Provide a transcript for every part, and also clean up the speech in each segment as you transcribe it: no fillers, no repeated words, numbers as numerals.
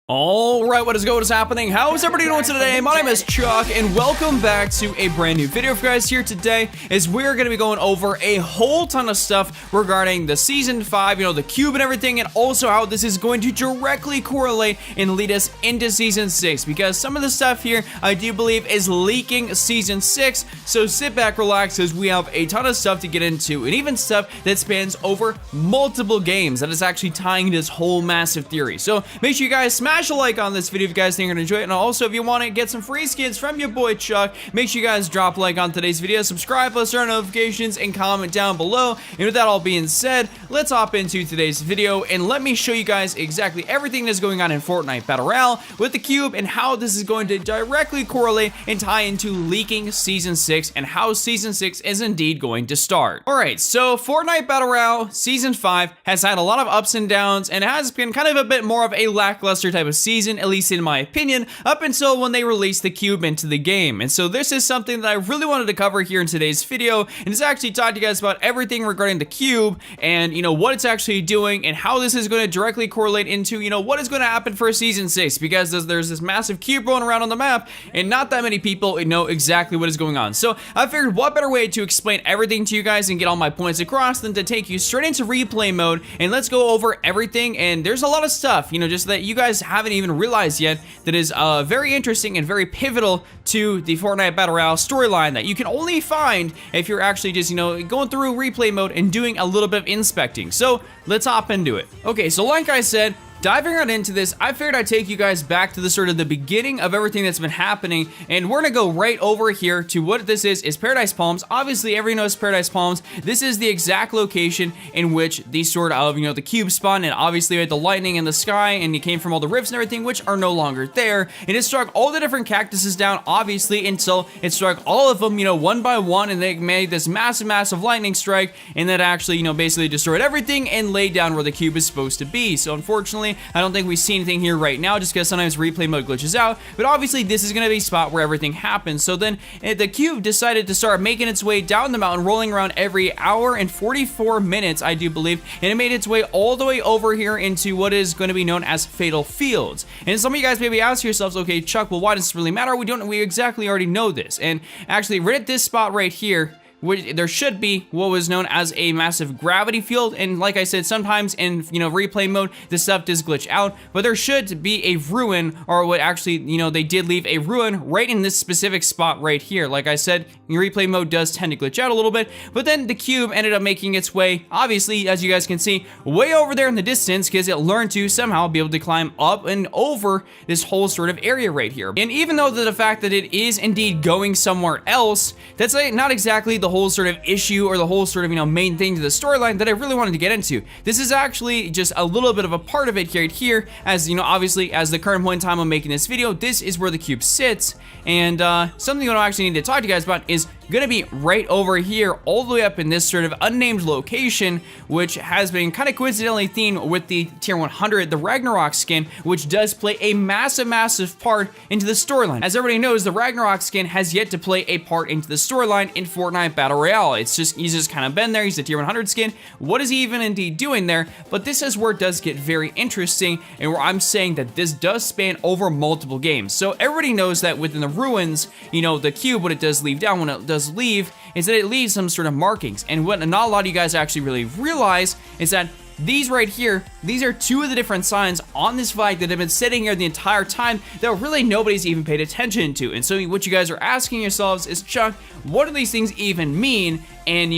Alright, what is happening? How is everybody doing today? My name is Chuck, and welcome back to a brand new video for you guys here today, as we're going to be going over a whole ton of stuff regarding the Season 5, the cube and everything, and also how this is going to directly correlate and lead us into Season 6, because some of the stuff here, I do believe, is leaking Season 6, so sit back, relax, as we have a ton of stuff to get into, and even stuff that spans over multiple games that is actually tying this whole massive theory. So make sure you guys smash a like on this video if you guys think you're gonna enjoy it, and also if you want to get some free skins from your boy Chuck, make sure you guys drop a like on today's video, subscribe, plus turn on notifications, and comment down below. And with that all being said, let's hop into today's video and let me show you guys exactly everything that's going on in Fortnite Battle Royale with the cube, and how this is going to directly correlate and tie into leaking Season 6 and how Season 6 is indeed going to start. Alright, so Fortnite Battle Royale Season 5 has had a lot of ups and downs, and has been kind of a bit more of a lackluster type of season, at least in my opinion, up until when they released the cube into the game. And so this is something that I really wanted to cover here in today's video, and it's actually talk to you guys about everything regarding the cube, and what it's actually doing, and how this is going to directly correlate into what is going to happen for Season 6, because there's this massive cube rolling around on the map, and not that many people know exactly what is going on. So I figured what better way to explain everything to you guys and get all my points across than to take you straight into replay mode, and let's go over everything. And there's a lot of stuff, just that you guys haven't even realized yet, that is very interesting and very pivotal to the Fortnite Battle Royale storyline, that you can only find if you're actually just going through replay mode and doing a little bit of inspecting. So let's hop into it. Okay, so like I said, diving right into this, I figured I'd take you guys back to the sort of the beginning of everything that's been happening, and we're gonna go right over here to what this is Paradise Palms. Obviously, everyone knows Paradise Palms. This is the exact location in which the sort of, the cube spawned, and obviously we had the lightning in the sky, and it came from all the rifts and everything, which are no longer there, and it struck all the different cactuses down, obviously, until it struck all of them, one by one, and they made this massive lightning strike, and that actually, basically destroyed everything and laid down where the cube is supposed to be. So unfortunately, I don't think we see anything here right now, just because sometimes replay mode glitches out, but obviously this is going to be a spot where everything happens. So then the cube decided to start making its way down the mountain, rolling around every hour and 44 minutes, I do believe, and it made its way all the way over here into what is going to be known as Fatal Fields. And some of you guys maybe ask yourselves, okay, Chuck, well, why does this really matter? We exactly already know this. And actually, right at this spot right here, there should be what was known as a massive gravity field, and like I said, sometimes in replay mode this stuff does glitch out, but there should be a ruin, or what actually they did leave a ruin right in this specific spot right here. Like I said, replay mode does tend to glitch out a little bit, but then the cube ended up making its way, obviously, as you guys can see, way over there in the distance, because it learned to somehow be able to climb up and over this whole sort of area right here. And even though the fact that it is indeed going somewhere else, that's not exactly the whole sort of issue, or the whole sort of main thing to the storyline that I really wanted to get into. This is actually just a little bit of a part of it right here, as obviously, as the current point in time I'm making this video, this is where the cube sits, and something that I actually need to talk to you guys about is gonna be right over here, all the way up in this sort of unnamed location, which has been kind of coincidentally themed with the tier 100, the Ragnarok skin, which does play a massive part into the storyline. As everybody knows, the Ragnarok skin has yet to play a part into the storyline in Fortnite Battle Royale. He's just kind of been there. He's a tier 100 skin. What is he even indeed doing there? But this is where it does get very interesting, and where I'm saying that this does span over multiple games. So everybody knows that within the ruins, the cube, what it does leave down when it does leave, is that it leaves some sort of markings. And what not a lot of you guys actually really realize is that these right here, these are two of the different signs on this flag that have been sitting here the entire time that really nobody's even paid attention to. And so what you guys are asking yourselves is, Chuck, what do these things even mean? And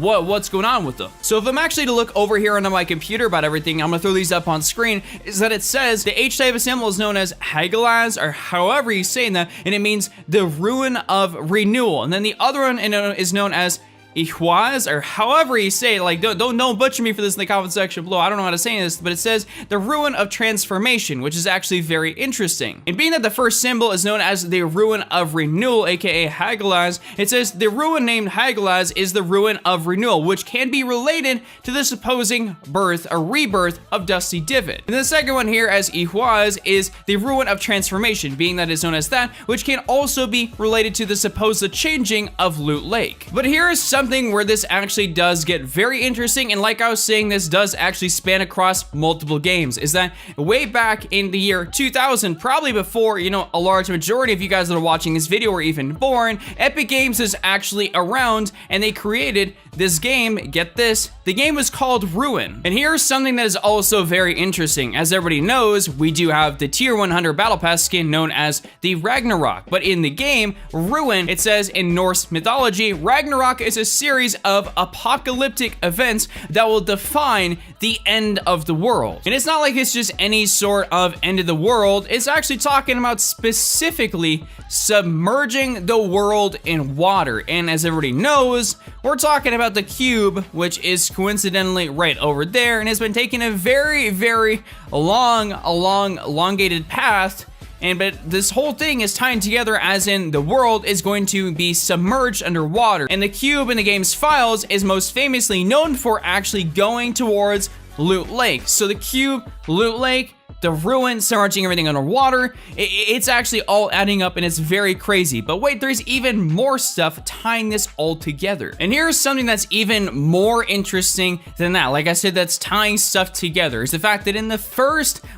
what's going on with them? So if I'm actually to look over here onto my computer about everything, I'm gonna throw these up on screen, is that it says the H type of symbol is known as Hagalaz, or however you say that, and it means the ruin of renewal. And then the other one is known as Ihwaz, or however you say it. Like, don't butcher me for this in the comment section below. I don't know how to say this, but it says the ruin of transformation, which is actually very interesting. And being that the first symbol is known as the ruin of renewal, aka Hagalaz, it says the ruin named Hagalaz is the ruin of renewal, which can be related to the supposing birth or rebirth of Dusty Divot. And the second one here, as Ihwaz, is the ruin of transformation, being that it's known as that, which can also be related to the supposed changing of Loot Lake. But here is some something where this actually does get very interesting, and like I was saying, this does actually span across multiple games, is that way back in the year 2000, probably before, you know, a large majority of you guys that are watching this video were even born, Epic Games is actually around, and they created this game. Get this, the game was called Ruin. And here's something that is also very interesting. As everybody knows, we do have the tier 100 battle pass skin known as the Ragnarok, but in the game Ruin, it says in Norse mythology, Ragnarok is a series of apocalyptic events that will define the end of the world. And it's not like it's just any sort of end of the world, it's actually talking about specifically submerging the world in water. And as everybody knows, we're talking about the cube, which is coincidentally right over there, and has been taking a very, very elongated path. But this whole thing is tying together, as in the world is going to be submerged underwater. And the cube in the game's files is most famously known for actually going towards Loot Lake. So the cube, Loot Lake, the ruin, submerging everything underwater, it's actually all adding up, and it's very crazy. But wait, there's even more stuff tying this all together. And here's something that's even more interesting than that. Like I said, that's tying stuff together, is the fact that in the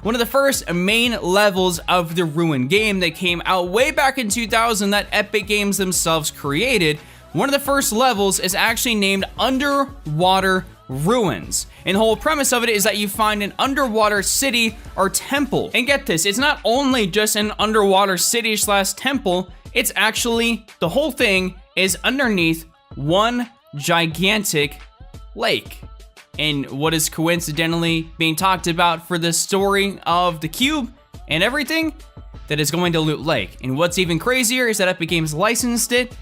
one of the first main levels of the Ruin game that came out way back in 2000 that Epic Games themselves created, one of the first levels is actually named Underwater Ruins. And the whole premise of it is that you find an underwater city or temple. And get this, it's not only just an underwater city / temple, it's actually, the whole thing is underneath one gigantic lake. And what is coincidentally being talked about for the story of the cube and everything, that is going to Loot Lake. And what's even crazier is that Epic Games licensed it.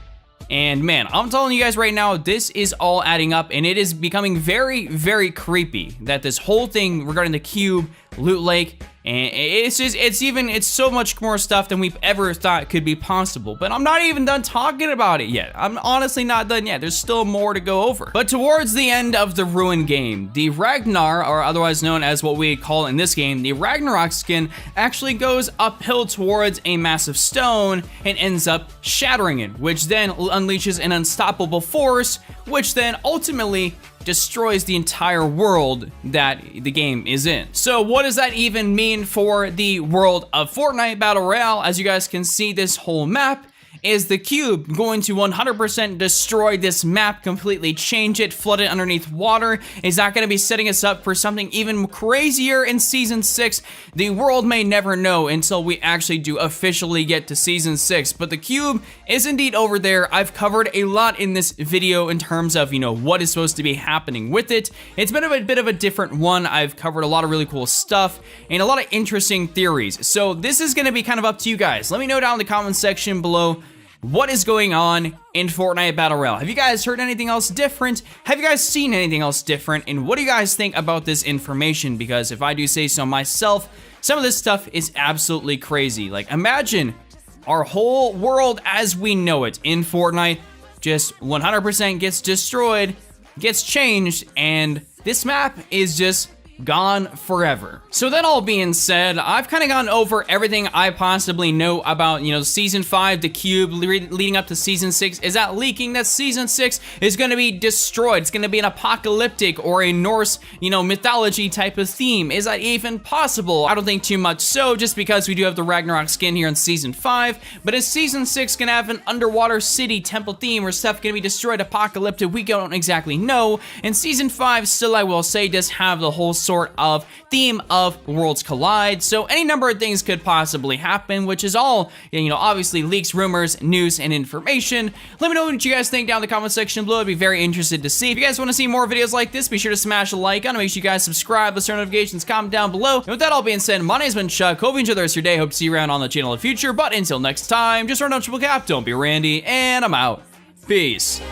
And man, I'm telling you guys right now, this is all adding up, and it is becoming very, very creepy that this whole thing regarding the cube, Loot Lake, and it's so much more stuff than we've ever thought could be possible. But I'm not even done talking about it yet. I'm honestly not done yet. There's still more to go over. But towards the end of the Ruin game, the Ragnar, or otherwise known as what we call in this game, the Ragnarok skin, actually goes uphill towards a massive stone and ends up shattering it, which then unleashes an unstoppable force, which then ultimately destroys the entire world that the game is in. So what does that even mean for the world of Fortnite Battle Royale? As you guys can see, this whole map is the cube going to 100% destroy this map, completely change it, flood it underneath water? Is that going to be setting us up for something even crazier in Season 6? The world may never know until we actually do officially get to Season 6, but the cube is indeed over there. I've covered a lot in this video in terms of, you know, what is supposed to be happening with it. It's been a bit of a different one. I've covered a lot of really cool stuff and a lot of interesting theories. So this is going to be kind of up to you guys. Let me know down in the comment section below what is going on in Fortnite Battle Royale. Have you guys heard anything else different? Have you guys seen anything else different? And what do you guys think about this information? Because if I do say so myself, some of this stuff is absolutely crazy. Like, imagine our whole world as we know it in Fortnite just 100% gets destroyed, gets changed, and this map is just gone forever. So that all being said, I've kind of gone over everything I possibly know about, you know, Season 5, the cube, leading up to Season 6. Is that leaking that Season 6 is going to be destroyed? It's going to be an apocalyptic or a Norse, you know, mythology type of theme. Is that even possible? I don't think too much so, just because we do have the Ragnarok skin here in Season 5. But is Season 6 going to have an underwater city temple theme or stuff going to be destroyed, apocalyptic? We don't exactly know. And Season 5 still, I will say, does have the whole sort of theme of worlds collide, so any number of things could possibly happen, which is all, you know, obviously leaks, rumors, news, and information. Let me know what you guys think down in the comment section below. I'd be very interested to see. If you guys want to see more videos like this, be sure to smash a like on it. Make sure you guys subscribe, let's turn notifications, comment down below. And with that all being said, my name's been Chuck. Hope you enjoy the rest of your day. Hope to see you around on the channel in the future. But until next time, just remember, don't triple cap, don't be Randy, and I'm out. Peace.